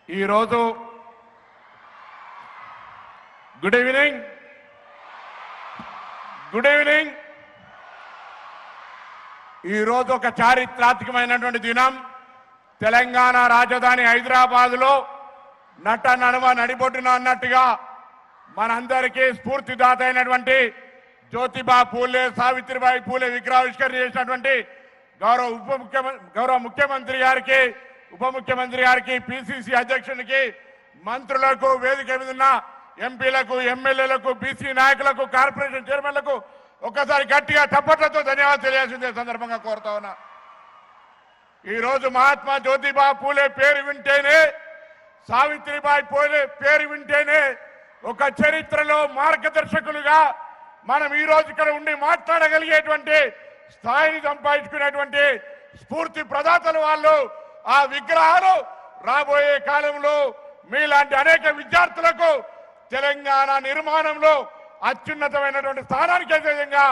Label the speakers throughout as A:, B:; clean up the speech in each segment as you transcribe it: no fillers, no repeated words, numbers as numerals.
A: ఈరోజు good evening ఈరోజు ఒక చారిత్రాత్మకమైనటువంటి దినం. తెలంగాణ రాజధాని హైదరాబాద్లో నట నడవ నడిబొట్టున అన్నట్టుగా మనందరికీ స్ఫూర్తిదాత అయినటువంటి జ్యోతిబా పూలే సావిత్రిబాయి పూలే విగ్రహావిష్కరణ చేసినటువంటి గౌరవ ముఖ్యమంత్రి గారికి, ఉప ముఖ్యమంత్రి గారికి, పిసిసి అధ్యక్షునికి, మంత్రులకు, వేదిక మీద ఉన్న ఎంపీలకు, ఎమ్మెల్యేలకు, బీసీ నాయకులకు, కార్పొరేషన్ చైర్మన్లకు ఒక్కసారి గట్టిగా చప్పట్లతో ధన్యవాదాలు తెలియాల్సిందే సందర్భంగా కోరుతా ఉన్నా. ఈరోజు మహాత్మా జ్యోతిబా పూలే పేరు వింటేనే, సావిత్రిబాయి పూలే పేరు వింటేనే ఒక చరిత్రలో మార్గదర్శకులుగా మనం ఈ రోజు ఇక్కడ ఉండి మాట్లాడగలిగేటువంటి స్థాయిని సంపాదించుకునేటువంటి స్ఫూర్తి ప్రదాతలు వాళ్ళు. ఆ విగ్రహాలు రాబోయే కాలంలో మీలాంటి అనేక విద్యార్థులకు తెలంగాణ నిర్మాణంలో అత్యున్నతమైనటువంటి స్థానానికి ఎదిగే విధంగా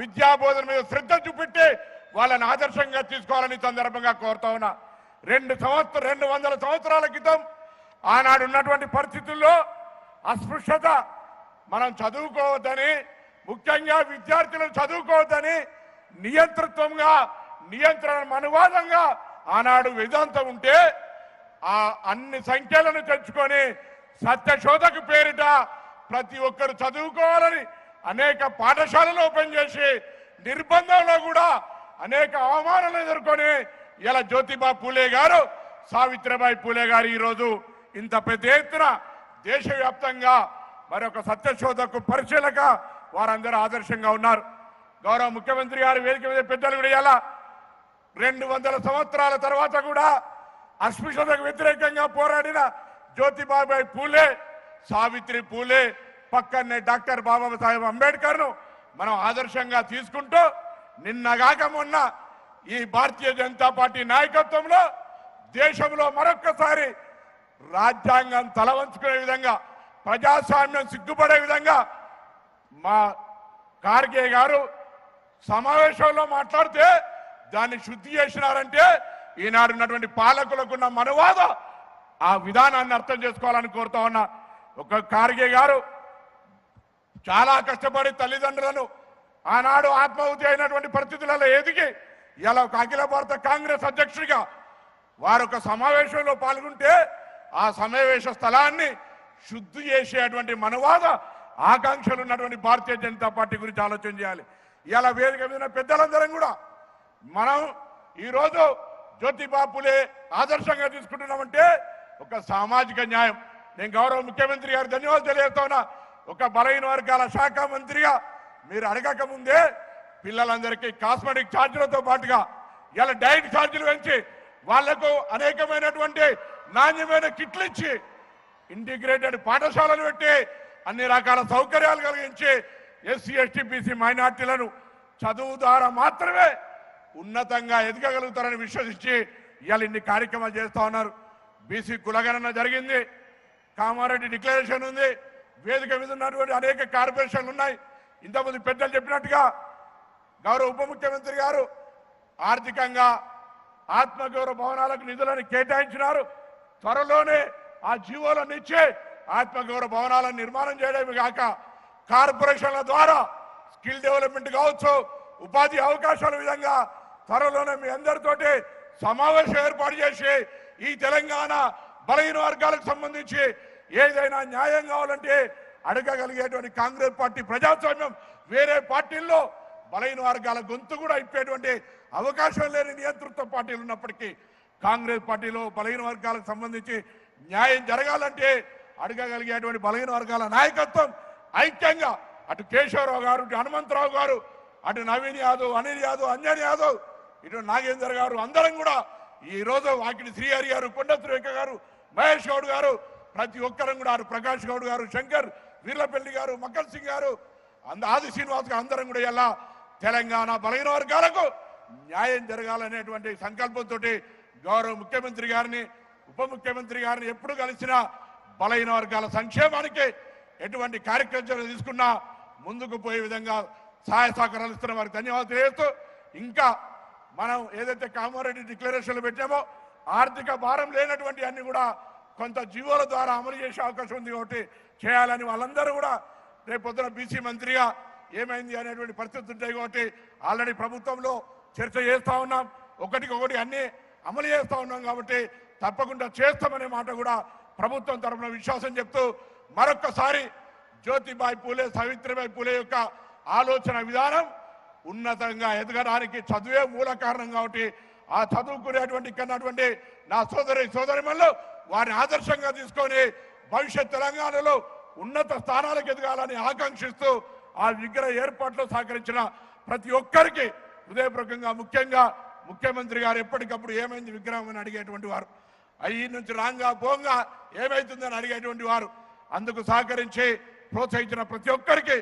A: విద్యాబోధన మీద శ్రద్ధ చూపెట్టి వాళ్ళని ఆదర్శంగా తీసుకోవాలని సందర్భంగా కోరుతా ఉన్నా. 200 సంవత్సరాల క్రితం ఆనాడు ఉన్నటువంటి పరిస్థితుల్లో అస్పృశ్యత, మనం చదువుకోవద్దని, ముఖ్యంగా విద్యార్థులు చదువుకోవద్దని నియంత్రణ అనువాదంగా ఆనాడు వేదాంతం ఉంటే ఆ అన్ని సంఖ్యలను తెచ్చుకొని సత్యశోధక పేరిట ప్రతి ఒక్కరు చదువుకోవాలని అనేక పాఠశాలలు ఓపెన్ చేసి నిర్బంధంలో కూడా అనేక అవమానాలు ఎదుర్కొని ఇలా జ్యోతిబా పూలే గారు, సావిత్రిబాయి పూలే గారు ఈరోజు ఇంత పెద్ద ఎత్తున దేశవ్యాప్తంగా మరొక సత్యశోధకు పరిశీలక వారందరూ ఆదర్శంగా ఉన్నారు. గౌరవ ముఖ్యమంత్రి గారు వేదిక మీద పెద్దలు కూడా ఇలా 200 సంవత్సరాల తర్వాత కూడా అస్పృశ్యతకు వ్యతిరేకంగా పోరాడిన జ్యోతిబాబాయి పూలే, సావిత్రి పూలే, పక్కనే డాక్టర్ బాబాసాహెబ్ అంబేద్కర్ను మనం ఆదర్శంగా తీసుకుంటూ నిన్నగాక మొన్న ఈ భారతీయ జనతా పార్టీ నాయకత్వంలో దేశంలో మరొక్కసారి రాజ్యాంగం తలవంచుకునే విధంగా, ప్రజాస్వామ్యం సిగ్గుపడే విధంగా మా ఖార్గే గారు సమావేశంలో మాట్లాడితే దాన్ని శుద్ధి చేసినారంటే ఈనాడు ఉన్నటువంటి పాలకులకున్న మనవాద ఆ విధానాన్ని అర్థం చేసుకోవాలని కోరుతా ఉన్నా. ఒక ఖార్గే గారు చాలా కష్టపడి తల్లిదండ్రులను ఆనాడు ఆత్మాహుతి అయినటువంటి పరిస్థితులలో ఎదిగి ఇలా ఒక అఖిల భారత కాంగ్రెస్ అధ్యక్షుడిగా వారు ఒక సమావేశంలో పాల్గొంటే ఆ సమావేశ స్థలాన్ని శుద్ధి చేసేటువంటి మనవాద ఆకాంక్షలు ఉన్నటువంటి భారతీయ జనతా పార్టీ గురించి ఆలోచన చేయాలి. ఇలా వేదిక మీద పెద్దలందరం కూడా మనం ఈరోజు జ్యోతిబా పూలే ఆదర్శంగా తీసుకుంటున్నామంటే ఒక సామాజిక న్యాయం. నేను గౌరవ ముఖ్యమంత్రి గారు ధన్యవాదాలు తెలియజేస్తా ఉన్నా. ఒక బలహీన వర్గాల శాఖ మంత్రిగా మీరు అడగక ముందే పిల్లలందరికీ కాస్మెటిక్ ఛార్జీలతో పాటుగా ఇలా డైట్ ఛార్జీలు పెంచి వాళ్లకు అనేకమైనటువంటి నాణ్యమైన కిట్లు ఇచ్చి ఇంటిగ్రేటెడ్ పాఠశాలలు పెట్టి అన్ని రకాల సౌకర్యాలు కలిగించి ఎస్సీ, ఎస్టీ, బీసీ మైనార్టీలను చదువు ద్వారా మాత్రమే ఉన్నతంగా ఎదగగలుగుతారని విశ్వసించి ఇవాళ ఇన్ని కార్యక్రమాలు చేస్తా ఉన్నారు. బీసీ కులగణన జరిగింది, కామారెడ్డి డిక్లరేషన్ ఉంది, వేదిక మీద ఉన్నటువంటి అనేక కార్పొరేషన్లు ఉన్నాయి. ఇంతమంది పెద్దలు చెప్పినట్టుగా గౌరవ ఉప ముఖ్యమంత్రి గారు ఆర్థికంగా ఆత్మగౌరవ భవనాలకు నిధులను కేటాయించినారు. త్వరలోనే ఆ జీవోలను ఇచ్చి ఆత్మగౌరవ భవనాలను నిర్మాణం చేయడమే కాక కార్పొరేషన్ల ద్వారా స్కిల్ డెవలప్మెంట్ కావచ్చు, ఉపాధి అవకాశాల విధంగా త్వరలోనే మీ అందరితోటి సమావేశం ఏర్పాటు చేసి ఈ తెలంగాణ బలహీన వర్గాలకు సంబంధించి ఏదైనా న్యాయం కావాలంటే అడగగలిగేటువంటి కాంగ్రెస్ పార్టీ ప్రజాస్వామ్యం వేరే పార్టీల్లో బలహీన వర్గాల గొంతు కూడా ఇప్పేటువంటి అవకాశం లేని నియంతృత్వ పార్టీలు ఉన్నప్పటికీ కాంగ్రెస్ పార్టీలో బలహీన వర్గాలకు సంబంధించి న్యాయం జరగాలంటే అడగగలిగేటువంటి బలహీన వర్గాల నాయకత్వం ఐక్యంగా అటు కేశవరావు గారు, ఇటు హనుమంతరావు గారు, అటు నవీన్ యాదవ్, అనిల్ యాదవ్, అంజన్ యాదవ్, ఇటు నాగేందర్ గారు అందరం కూడా ఈరోజు వాకిటి శ్రీహరి గారు, కొండ సురేఖ గారు, మహేష్ గౌడ్ గారు, ప్రతి ఒక్కరం కూడా ప్రకాష్ గౌడ్ గారు, శంకర్ వీర్లపల్లి గారు, మక్కల్ సింగ్ గారు, ఆది శ్రీనివాస్ గారు అందరం కూడా ఇలా తెలంగాణ బలహీన వర్గాలకు న్యాయం జరగాలనేటువంటి సంకల్పంతో గౌరవ ముఖ్యమంత్రి గారిని, ఉప ముఖ్యమంత్రి గారిని ఎప్పుడు కలిసినా బలహీన వర్గాల సంక్షేమానికి ఎటువంటి కార్యక్రమాలు తీసుకున్నా ముందుకు పోయే విధంగా సహాయ సహకారాలు ఇస్తున్న వారికి ధన్యవాదాలు తెలియజేస్తూ, ఇంకా మనం ఏదైతే కామారెడ్డి డిక్లరేషన్లు పెట్టామో ఆర్థిక భారం లేనటువంటి అన్ని కూడా కొంత జీవోల ద్వారా అమలు చేసే అవకాశం ఉంది కాబట్టి చేయాలని వాళ్ళందరూ కూడా రేపు పొద్దున బీసీ మంత్రిగా ఏమైంది అనేటువంటి పరిస్థితులు ఉంటాయి కాబట్టి ఆల్రెడీ ప్రభుత్వంలో చర్చ చేస్తూ ఉన్నాం, ఒకటికొకటి అన్నీ అమలు చేస్తూ ఉన్నాం కాబట్టి తప్పకుండా చేస్తామనే మాట కూడా ప్రభుత్వం తరఫున విశ్వాసం చెప్తూ మరొక్కసారి జ్యోతిబాయి పూలే సావిత్రిబాయి పూలే యొక్క ఆలోచన విధానం ఉన్నతంగా ఎదగడానికి చదువే మూల కారణం కాబట్టి ఆ చదువుకునేటువంటి కన్నటువంటి నా సోదరిమణులు వారిని ఆదర్శంగా తీసుకొని భవిష్యత్ తెలంగాణలో ఉన్నత స్థానాలకు ఎదగాలని ఆకాంక్షిస్తూ ఆ విగ్రహ ఏర్పాట్లో సహకరించిన ప్రతి ఒక్కరికి హృదయపూర్వకంగా ముఖ్యంగా ముఖ్యమంత్రి గారు ఎప్పటికప్పుడు ఏమైంది విగ్రహం అని అడిగేటువంటి వారు, అయ్యి నుంచి రాంగా పోంగా ఏమైతుందని అడిగేటువంటి వారు, అందుకు సహకరించి ప్రోత్సహించిన ప్రతి ఒక్కరికి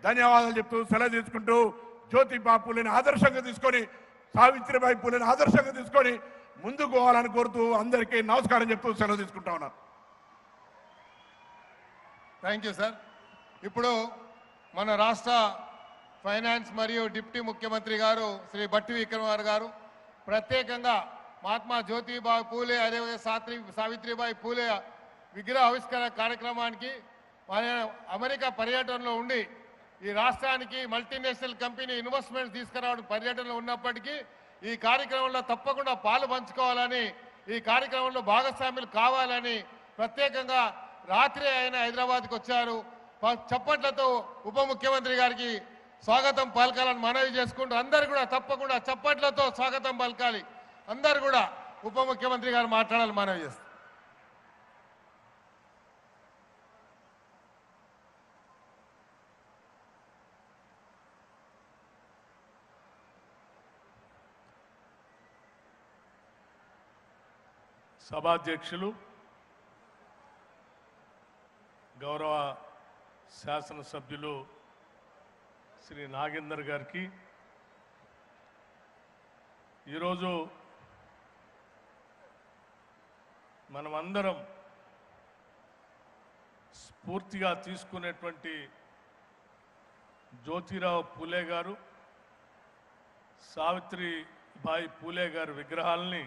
A: ధన్యవాదాలు చెప్తూ సెలవు తీసుకుంటూ జ్యోతిబా పూలేని ఆదర్శంగా తీసుకొని సావిత్రిబాయి పూలేని ఆదర్శంగా తీసుకొని ముందుకు పోవాలని కోరుతూ అందరికీ నమస్కారం చెప్తూ సెలవు తీసుకుంటా ఉన్నాను.
B: Thank you sir. ఇప్పుడు మన రాష్ట్ర ఫైనాన్స్ మరియు డిప్యూటీ ముఖ్యమంత్రి గారు శ్రీ బట్టి విక్రమార్ గారు ప్రత్యేకంగా మహాత్మా జ్యోతిబాయి పూలే అదేవిధంగా సావిత్రిబాయి పూలే విగ్రహ ఆవిష్కరణ కార్యక్రమానికి అమెరికా పర్యటనలో ఉండి ఈ రాష్ట్రానికి మల్టీనేషనల్ కంపెనీ ఇన్వెస్ట్మెంట్స్ తీసుకురావడం పర్యటనలో ఉన్నప్పటికీ ఈ కార్యక్రమంలో తప్పకుండా పాలు పంచుకోవాలని, ఈ కార్యక్రమంలో భాగస్వాములు కావాలని ప్రత్యేకంగా రాత్రి ఆయన హైదరాబాద్కి వచ్చారు. చప్పట్లతో ఉప ముఖ్యమంత్రి గారికి స్వాగతం పలకాలని మనవి చేసుకుంటూ అందరు కూడా తప్పకుండా చప్పట్లతో స్వాగతం పలకాలి. అందరు కూడా ఉప ముఖ్యమంత్రి గారు మాట్లాడాలని మనవి చేస్తారు.
C: సభాధ్యక్షులు గౌరవ శాసనసభ్యులు శ్రీ నాగేందర్ గారికి, ఈరోజు మనమందరం స్ఫూర్తిగా తీసుకునేటువంటి జ్యోతిరావు పూలే గారు, సావిత్రిబాయి పూలే గారి విగ్రహాలని